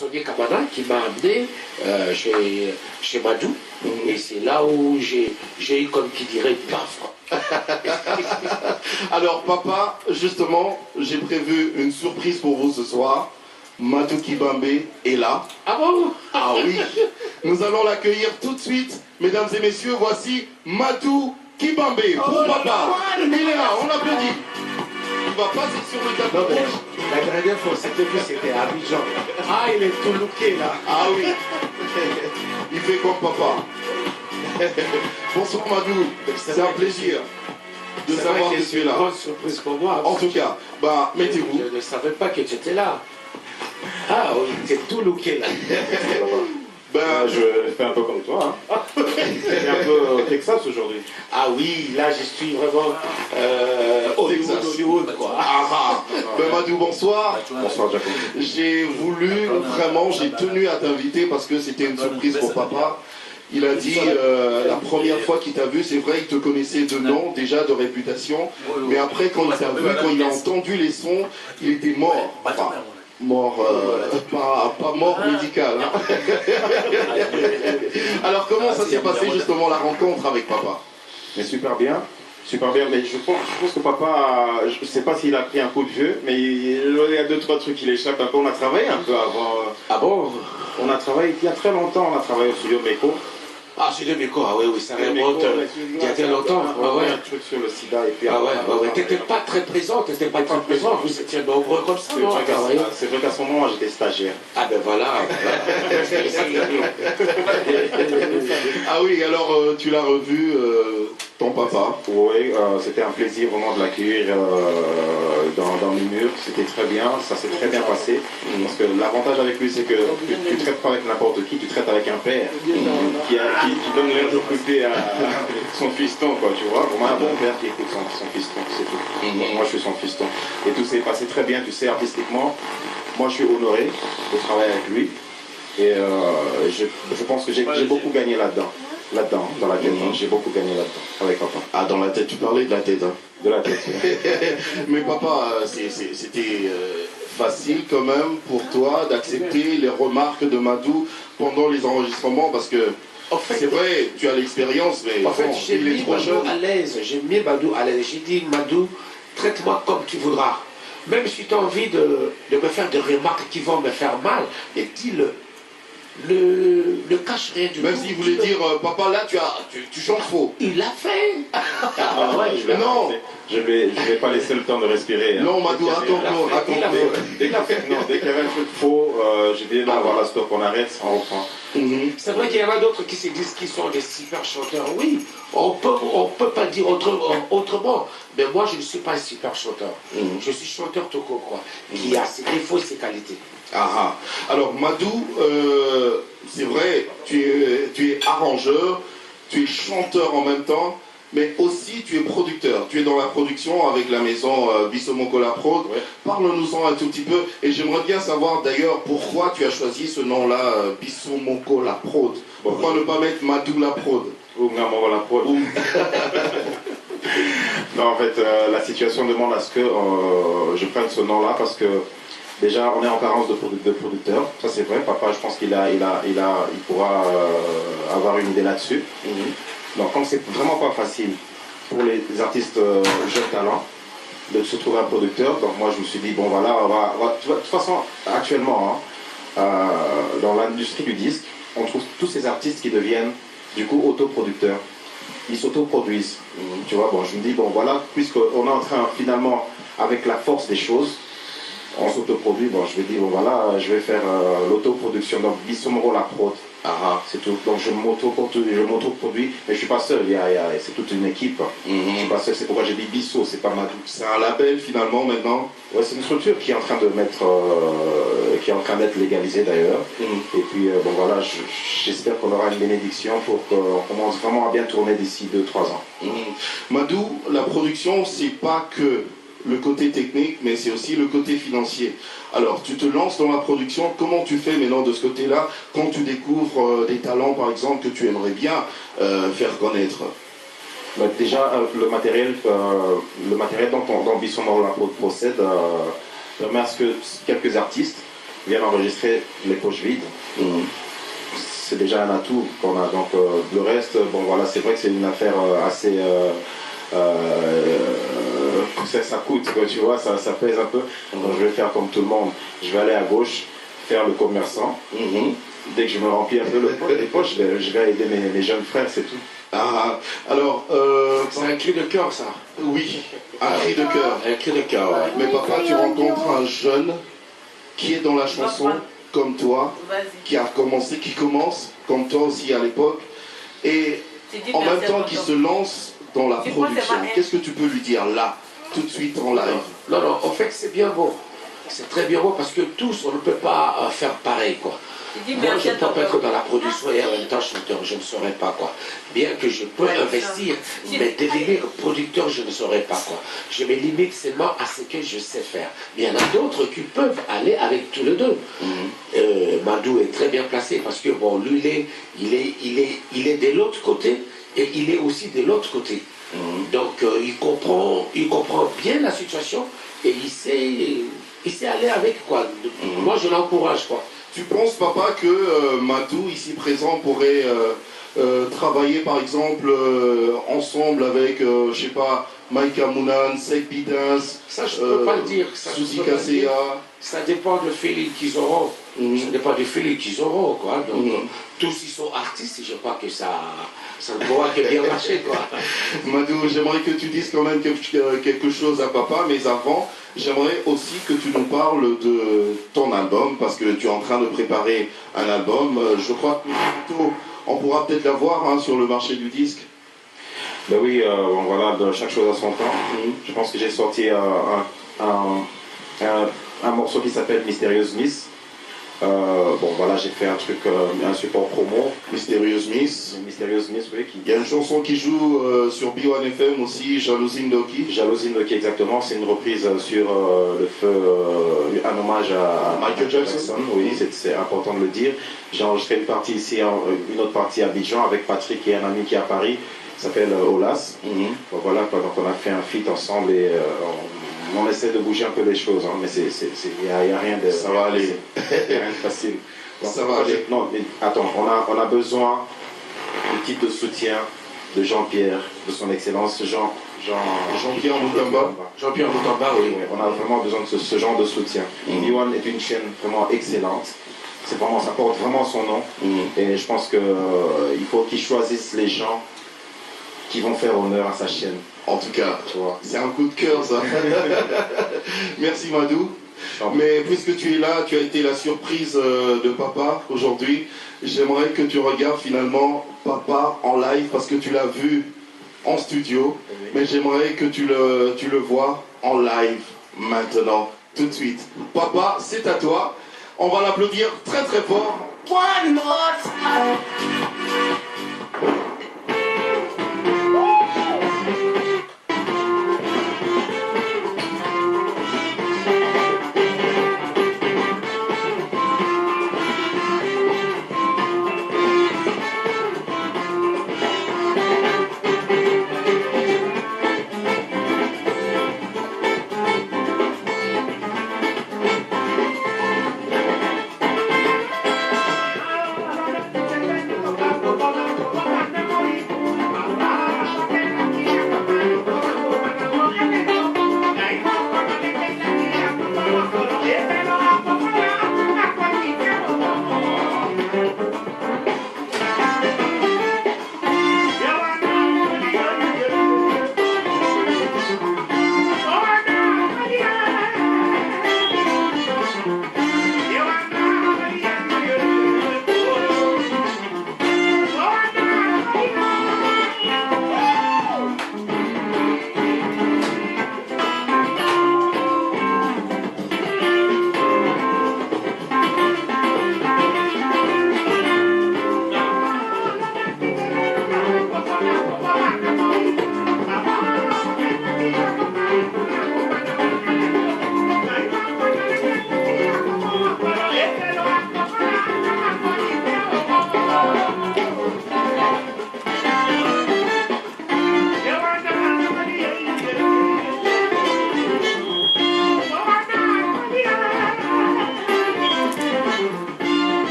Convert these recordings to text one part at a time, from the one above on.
Sonia Kamana qui m'a amené chez Madou. Et c'est là où j'ai eu, comme qui dirait, une baffe. Alors papa, justement, j'ai prévu une surprise pour vous ce soir. Madou Kibambe est là. Ah bon? Ah oui. Nous allons l'accueillir tout de suite. Mesdames et messieurs, voici Madou Kibambe pour papa. Il est là, on l'applaudit. Il va passer sur le tapis. Non, mais la dernière fois, c'était à Abidjan. Ah, il est tout looké là. Ah oui. Il fait comme papa. Bonsoir Madou. C'est un plaisir de savoir que tu es là. C'est une grande surprise pour moi. En tout cas, bah, mettez-vous. Je ne savais pas que tu étais là. Ah oui, tu es tout looké là. Ben, je fais un peu comme toi. Hein. C'est un peu au Texas aujourd'hui. Ah oui, là je suis vraiment Hollywood quoi. Ah, ben Madou, bonsoir. Bonsoir Jacob. J'ai voulu, vraiment, j'ai tenu à t'inviter parce que c'était une surprise pour papa. Il a dit, la première fois qu'il t'a vu, c'est vrai, il te connaissait de nom, déjà de réputation. Mais après, quand il t'a vu, quand il a entendu les sons, il était mort. Enfin, mort, pas mort médical. Hein. Alors comment ça s'est passé justement la rencontre avec papa? Mais super bien. Super bien, mais je pense que papa, je ne sais pas s'il a pris un coup de vieux, mais il y a 2-3 trucs qui l'échappent un peu. On a travaillé un peu avant. Ah bon? On a travaillé, il y a très longtemps, on a travaillé au studio Meko. Ah, studio Meko, ah oui, ça remonte il y a très longtemps. Ah ouais, un truc sur le sida et puis ah ouais, t'étais pas très présent, vous étiez nombreux comme ça, non? C'est vrai qu'à ce moment, j'étais stagiaire. Ah ben voilà. Ah oui, alors tu l'as revu, ton papa? Oui, c'était un plaisir vraiment de l'accueillir dans les murs, c'était très bien, ça s'est très bien passé. Parce que l'avantage avec lui, c'est que tu ne traites pas avec n'importe qui, tu traites avec un père qui donne l'air d'occuper à son fiston, quoi, tu vois. Vraiment un bon père qui écoute son fiston, c'est tout. Moi, je suis son fiston. Et tout s'est passé très bien, tu sais, artistiquement. Moi, je suis honoré de travailler avec lui. Et je pense que j'ai beaucoup gagné là-dedans. Dans la tête, j'ai beaucoup gagné là-dedans, avec papa. Ah, dans la tête, tu parlais de la tête, hein. De la tête, Mais papa, c'était facile quand même pour toi d'accepter les remarques de Madou pendant les enregistrements, parce que En fait, c'est vrai, tu as l'expérience, mais en fait, bon, j'ai il est mis trop Madou jeune. à l'aise. J'ai mis Madou à l'aise. J'ai dit, Madou, traite-moi comme tu voudras. Même si tu as envie de me faire des remarques qui vont me faire mal, et dis-le. Ne cache rien du tout. Même s'il voulait dire, papa, là, tu chantes faux. Il l'a fait. Ah ouais, Non. Je vais pas laisser le temps de respirer. Hein. Non, Madou, raconte-nous. Dès qu'il y avait un truc faux, j'ai dit, non, voilà, stop, on arrête, on reprend. C'est vrai qu'il y en a d'autres qui se disent qu'ils sont des super chanteurs. Oui, on peut pas dire autrement. Mais moi, je ne suis pas un super chanteur. Je suis chanteur tout court, quoi. Qui a ses défauts et ses qualités. Ah, alors Madou, c'est vrai, tu es arrangeur, tu es chanteur en même temps, mais aussi tu es producteur. Tu es dans la production avec la maison Bissomoko La Prod. Ouais. Parle-nous-en un tout petit peu. Et j'aimerais bien savoir d'ailleurs pourquoi tu as choisi ce nom-là, Bissomoko La Prod. Pourquoi ne pas mettre Madou La Prod? Ou Ngamoro La Prod. Non, en fait, la situation demande à ce que je prenne ce nom-là parce que déjà, on est en carence de producteurs, ça c'est vrai. Papa, je pense qu'il pourra avoir une idée là-dessus. Donc, comme c'est vraiment pas facile pour les artistes jeunes talents de se trouver un producteur, donc moi je me suis dit, bon voilà, de toute façon, actuellement, dans l'industrie du disque, on trouve tous ces artistes qui deviennent du coup autoproducteurs. Ils s'autoproduisent. Tu vois, bon, je me dis, bon voilà, puisqu'on est en train finalement, avec la force des choses, on s'autoproduit, bon je vais dire, bon voilà, je vais faire l'autoproduction, donc Bissomoro La Prod, c'est tout. Donc je m'autoproduis, mais je suis pas seul, c'est toute une équipe. Je suis pas seul, c'est pourquoi j'ai dit Bisso, c'est pas Madou. C'est un label finalement maintenant. Ouais, c'est une structure qui est en train de qui est en train d'être légalisée d'ailleurs. Et puis bon voilà, j'espère qu'on aura une bénédiction pour qu'on commence vraiment à bien tourner d'ici 2-3 ans. Madou, la production, c'est pas que le côté technique, mais c'est aussi le côté financier. Alors, tu te lances dans la production, comment tu fais maintenant de ce côté-là, quand tu découvres des talents, par exemple, que tu aimerais bien faire connaître? Déjà, le matériel dont Bissomoro La Prod possède permet à ce que quelques artistes viennent enregistrer les poches vides. C'est déjà un atout qu'on a. Donc le reste, bon voilà, c'est vrai que c'est une affaire assez... ça coûte, quoi, tu vois, ça pèse un peu. Donc je vais faire comme tout le monde. Je vais aller à gauche, faire le commerçant. Dès que je me remplis un peu les poches, je vais aider mes jeunes frères, c'est tout. Ah, alors, C'est un cri de cœur, ça. oui, un cri de cœur. Un cri de cœur, ouais. Mais papa, tu rencontres un jeune qui est dans la chanson comme toi, qui a commencé, qui commence comme toi aussi à l'époque, et en même temps qui se lance dans la production. Qu'est-ce que tu peux lui dire là, tout de suite en live? Non, non, en fait, c'est bien beau. C'est très bien beau parce que tous, on ne peut pas faire pareil, quoi. Moi, je peux être dans la production et en même temps chanteur, je ne saurais pas, quoi. Bien que je peux investir, mais devenir producteur, je ne saurais pas, quoi. Je me limite seulement à ce que je sais faire. Mais il y en a d'autres qui peuvent aller avec tous les deux. Madou est très bien placé parce que, bon, lui, il est de l'autre côté et il est aussi de l'autre côté. Donc, il comprend bien la situation et il sait aller avec, quoi. Moi, je l'encourage, quoi. Tu penses, papa, que Madou, ici présent, pourrait travailler, par exemple, ensemble avec, je sais pas, Maïka Mounan, Sek Bidins, Ça, je ne peux pas le dire. Ça, je Suzy peux pas le dire. Kasea. Ça dépend du feeling qu'ils auront. Ça dépend du feeling qu'ils auront, quoi. Donc, tous ils sont artistes, je crois que ça ne pourra que bien marcher, quoi. Madou, j'aimerais que tu dises quand même quelque chose à papa, mais avant, j'aimerais aussi que tu nous parles de ton album, parce que tu es en train de préparer un album. Je crois que bientôt, on pourra peut-être l'avoir hein, sur le marché du disque. Ben oui, bon, voilà, chaque chose à son temps. Je pense que j'ai sorti un morceau qui s'appelle Mysterious Miss. Bon voilà, j'ai fait un truc, un support promo. Mysterious Miss. Mysterious Miss, oui. Il y a une chanson qui joue sur B1FM aussi, Jalousie Ndoki. Jalousie Ndoki, exactement. C'est une reprise sur le feu, un hommage à Michael Jackson. Oui, c'est important de le dire. J'ai enregistré une partie ici, une autre partie à Abidjan avec Patrick et un ami qui est à Paris, qui s'appelle Olas. Bon, voilà, quoi, donc on a fait un feat ensemble et on essaie de bouger un peu les choses, hein, mais il n'y a rien de... Ça va aller. Il y a rien de facile. Donc, Ça va aller. Non, mais attends, on a besoin du type de soutien de Jean-Pierre, de son excellence, Jean-Pierre Moutamba. Jean-Pierre Moutamba, oui. Oui, on a vraiment besoin de ce genre de soutien. B1 est une chaîne vraiment excellente. Ça porte vraiment son nom. Et je pense qu'il faut qu'il choisisse les gens qui vont faire honneur à sa chaîne. En tout cas, Tu vois. c'est un coup de cœur ça. Merci Madou. Mais puisque tu es là, tu as été la surprise de papa aujourd'hui. J'aimerais que tu regardes finalement papa en live parce que tu l'as vu en studio. Mais j'aimerais que tu le vois en live maintenant, tout de suite. Papa, c'est à toi. On va l'applaudir très très fort. One more time.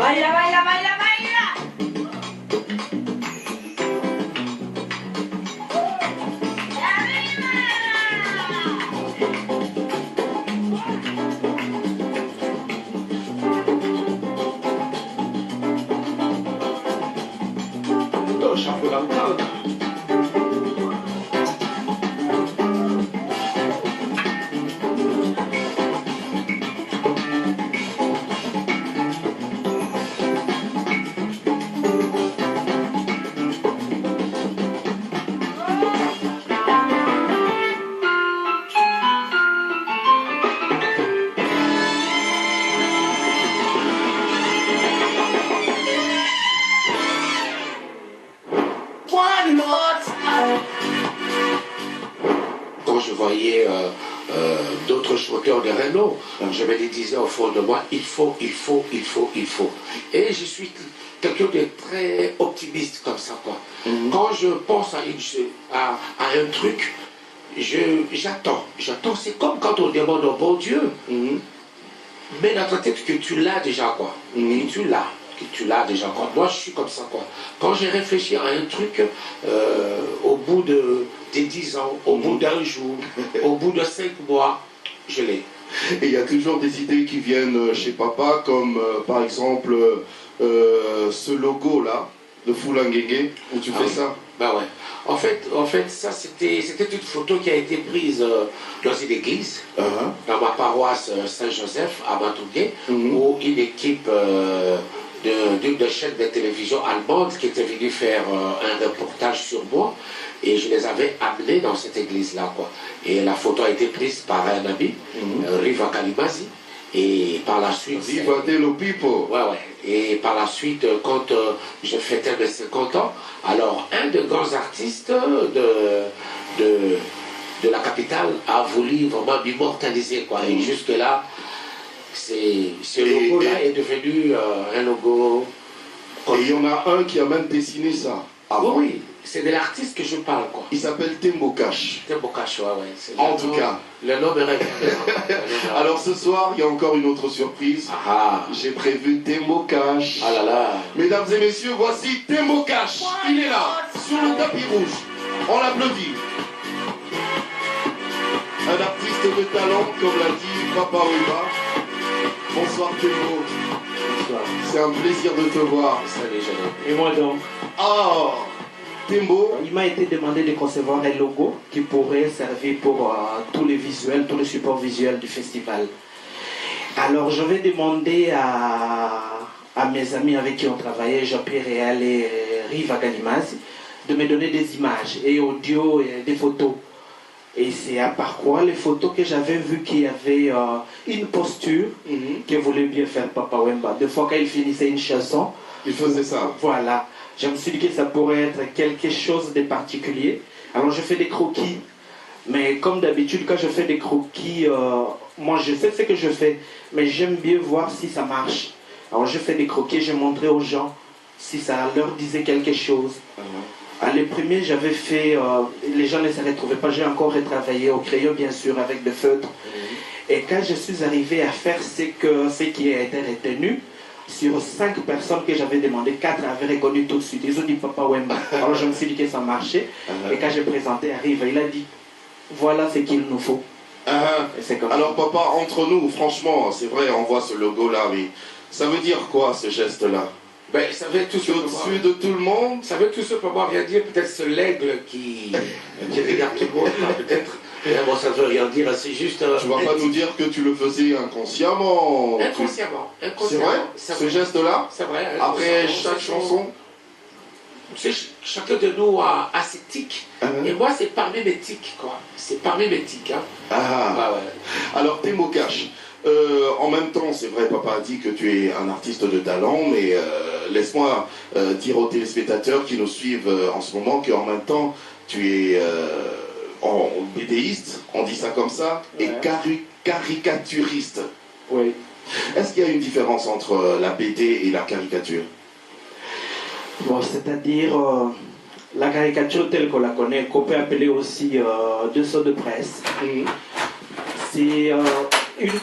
Baila, baila, baila, baila. One more time. Quand je voyais d'autres chanteurs de renom, je me les disais au fond de moi, il faut. Et je suis quelqu'un de très optimiste comme ça, quoi. Quand je pense à un truc, j'attends. C'est comme quand on demande au bon Dieu, mais dans ta tête que tu l'as déjà, quoi. Et que tu l'as déjà, quoi. Moi, je suis comme ça, quoi. Quand j'ai réfléchi à un truc, au bout des 10 ans, au bout d'un jour, au bout de 5 mois, je l'ai. Et il y a toujours des idées qui viennent chez papa, comme par exemple ce logo-là, de Fulangenge, où tu fais Oui. ça. Bah ouais. En fait, ça, c'était une photo qui a été prise dans une église, dans ma paroisse Saint-Joseph, à Matougué, où une équipe d'une chaîne de télévision allemande qui était venue faire un reportage sur moi, et je les avais amenés dans cette église-là, quoi. Et la photo a été prise par un ami, Riva Kalimasi, et par la suite... Viva Dello Pipo. Ouais. Et par la suite, quand je fêtais mes 50 ans, alors un des grands artistes de la capitale a voulu vraiment m'immortaliser, quoi. Et jusque-là, ce logo-là est devenu un logo... Et il y en a un qui a même dessiné ça. Avant. Oui, c'est de l'artiste que je parle, quoi. Il s'appelle Tembo Cash. Tembo Cash, ouais. En tout cas. Le nom est revenu. Alors ce soir, il y a encore une autre surprise. J'ai prévu Tembo Cash. Ah là là. Mesdames et messieurs, voici Tembo Cash. Il est là, sur le tapis rouge. On l'applaudit. Un artiste de talent, comme l'a dit Papa Wemba. Bonsoir Tembo. Bonsoir. C'est un plaisir de te voir. Salut, jeune. Et moi donc, Ah, Tembo. il m'a été demandé de concevoir un logo qui pourrait servir pour tous les visuels, tous les supports visuels du festival. Alors je vais demander à mes amis avec qui on travaillait, Jean-Pierre Réal et Riva Galimaz, de me donner des images et audio et des photos. Et c'est à part quoi les photos que j'avais vues qu'il y avait une posture que voulait bien faire Papa Wemba. Des fois quand il finissait une chanson, Il faisait ça. voilà, je me suis dit que ça pourrait être quelque chose de particulier. Alors je fais des croquis, mais comme d'habitude quand je fais des croquis, moi je sais ce que je fais, mais j'aime bien voir si ça marche. Alors je fais des croquis, je montrais aux gens si ça leur disait quelque chose. Les premiers, j'avais fait, les gens ne se retrouvaient pas, j'ai encore retravaillé au crayon, bien sûr, avec des feutres. Et quand je suis arrivé à faire ce qui a été retenu, sur 5 personnes que j'avais demandé, 4 avaient reconnu tout de suite. Ils ont dit Papa Wemba. Alors je me suis dit que ça marchait. Et quand j'ai présenté à Riva, il a dit, voilà ce qu'il nous faut. Et c'est comme Alors ça. papa, entre nous, franchement, c'est vrai, on voit ce logo-là, mais ça veut dire quoi ce geste-là? Ben, ça veut tout Au-dessus de tout le monde? Ça veut tout simplement rien dire. Peut-être c'est l'aigle qui regarde tout le monde, là, peut-être. Mais bon, ça ne veut rien dire, c'est juste... Tu vas pas nous dire que tu le faisais inconsciemment. Inconsciemment. C'est vrai? Ce geste-là? C'est vrai. Après chaque chanson? Tu sais, chacun de nous a ses tics. Et moi, c'est parmi mes tics, quoi. C'est parmi mes tics, hein. Ah. Ouais. Alors, Tembo Cash, en même temps, c'est vrai, papa a dit que tu es un artiste de talent, mais laisse-moi dire aux téléspectateurs qui nous suivent en ce moment qu'en même temps, tu es BDiste, on dit ça comme ça, et caricaturiste. Oui. Est-ce qu'il y a une différence entre la BD et la caricature? Bon, c'est-à-dire la caricature telle qu'on la connaît, qu'on peut appeler aussi dessous de presse. C'est une